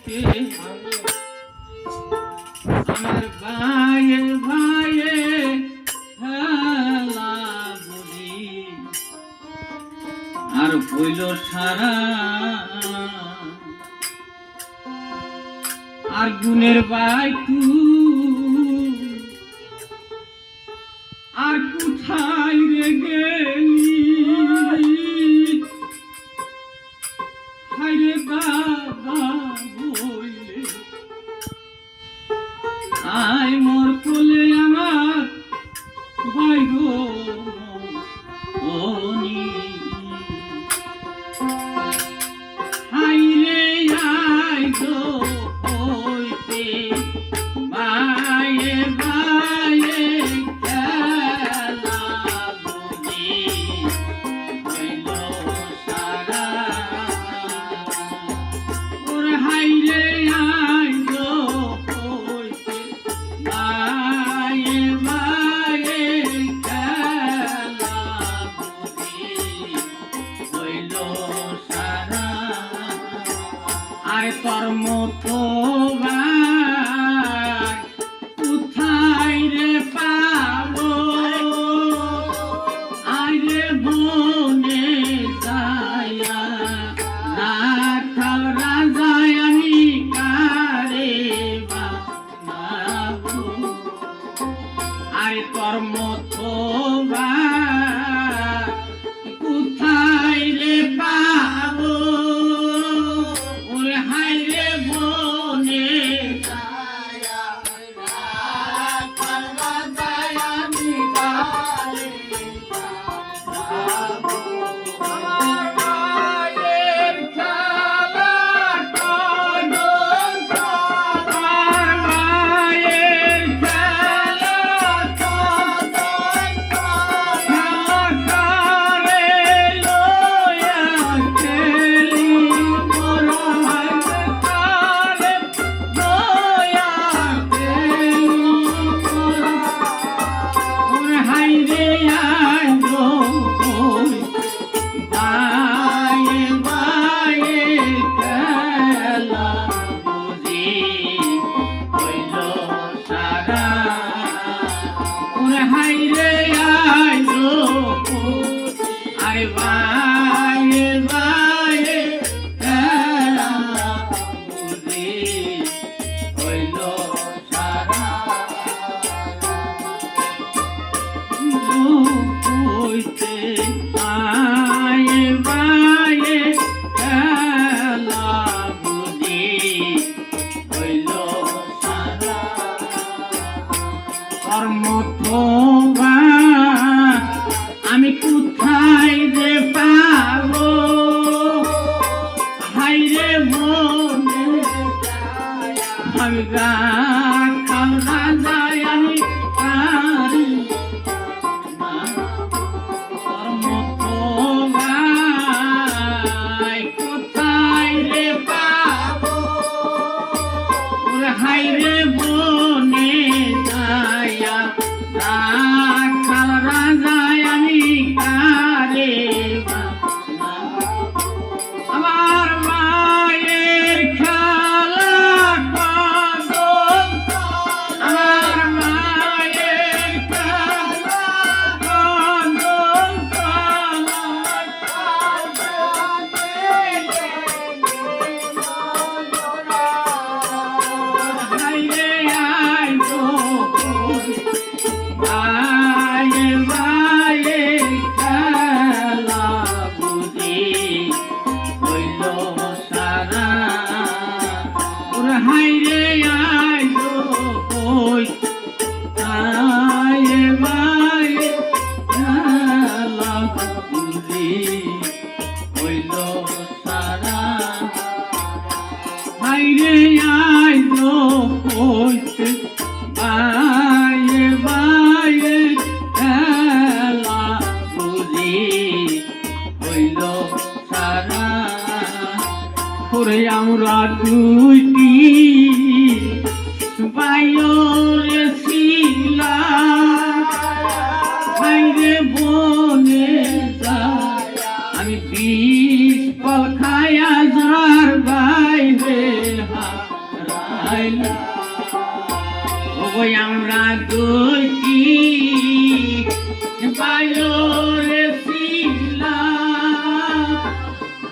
হইতে আমার ভাইয়ে ভাইয়ে হেলা বুঝি আর হইল সারা আর গুণের বাই আর কোথায় রে গেলি হায়রে বাবা বইলে আয় মোর কোলে আমার ভাই গো ওনি হায়রে আয় গো হইতে ভাইয়ে ভাইয়ে খেলা বুঝি হইল সারা ওর হায়রে আয় গো হইতে ভাইয়ে ভাইয়ে খেলা বুঝি হইল সারা আর তোর মতো কোথায় রে পাবো আরে বনে যায়া রাখাল রাজায় আমি কারে বানাবো আরে তোর মতো কোথায় রে পাবো ওরে হায় রে বনে যায়া রাখাল রাজায় আমি কারে বানাবো আমার মায়ের খেলা কদম আমার মায়ের খেলা কদম কারে লয়া খেলি মোরা কারে লয়া খেলি মোরা ওরে হায়রে আয় গো বায়ে বায়ে খেলা বুঝি হইল সারা ওরে হায়রে আয় গো আরে বায়ে বায়ে খেলা বুঝি হইল সারা হইতে আয়ে বায়ে খেলা বুঝি হইল সারা কর্মতো আমি কোথায় যে পাবো হায়রে মনে আমি রাখাল রাজায় আমি কারি কোথায় রে পাবো ওরে হায়রে বনে যায়া রাখাল রাজায় আমি কারে আমার মায়ের খেলা কদম আমার মায়ের খেলা কদম হায়রে আয় গো বায়ে বায়ে খেলা বুঝি হইল সারা ওরে হায়রে আয় গো বায়ে বায়ে খেলা বুঝি হইল সারা হায়রে আয় গো হইতে বায়ে বায়ে খেলা বুঝি হইল সারা করে আমরা দুইটি বাইরে ছিলাম হায়রে বনে যায় আমি বিষ ফল খায়া যার বাইরে ওই আমরা দুইটি বাইরে ছিলাম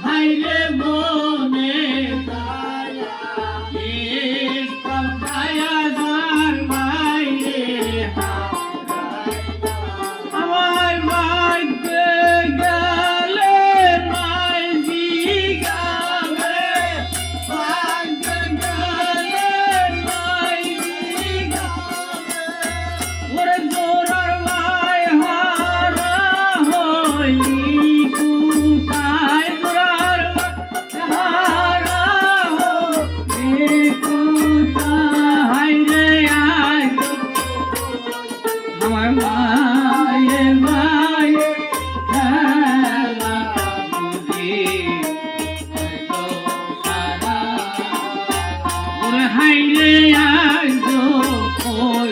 হাইরে বনে দায়ার বাইরে আমার মাইতে গেলে মাইজি গাবে মাইতে গেলে মাইজি গাবে ওরে জোরার মাই হারা হইলি কুতায় জোরার হারা হইলি কুতায় রে আয় আমার মায়ে মায়ে খেলা বুঝি তো সারা ওরে হাইরে আজ ওই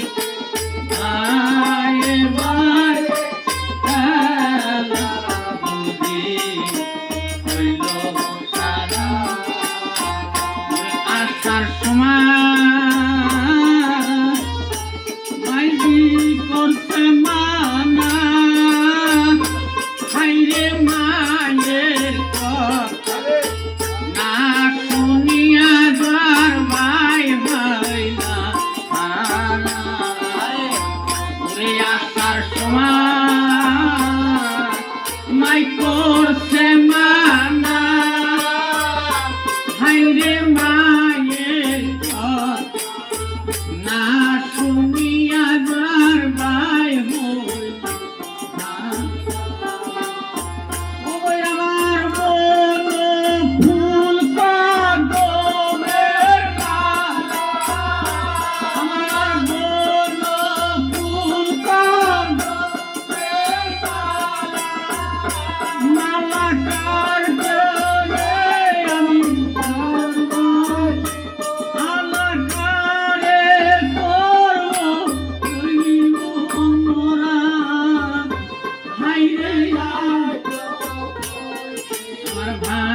মায়ে মায়ে খেলা বুঝি হইল সারা আসার সময় মাইজি করছে মানা হাইরে মায়ের কথা না শুনিয়া যার ভাই ভাইলা ওরে আসার সময় মাই করছে মানা হাইরে মায়ের কথা না শুনিয়া যার ভাই ওই আমার মন ফুল কদমের মালা আমার মন ফুল কদমের মালা কার জলে আমি আলাকারে করব কইব মোরা হাইরে আমার ভাই